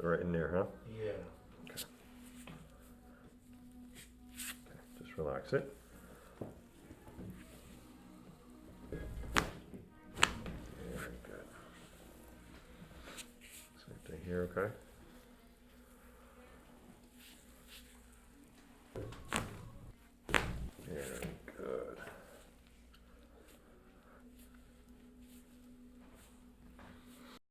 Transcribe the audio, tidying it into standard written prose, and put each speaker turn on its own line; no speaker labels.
So right in there, huh?
Yeah.
Okay, just relax it. Very good. Same thing here, okay?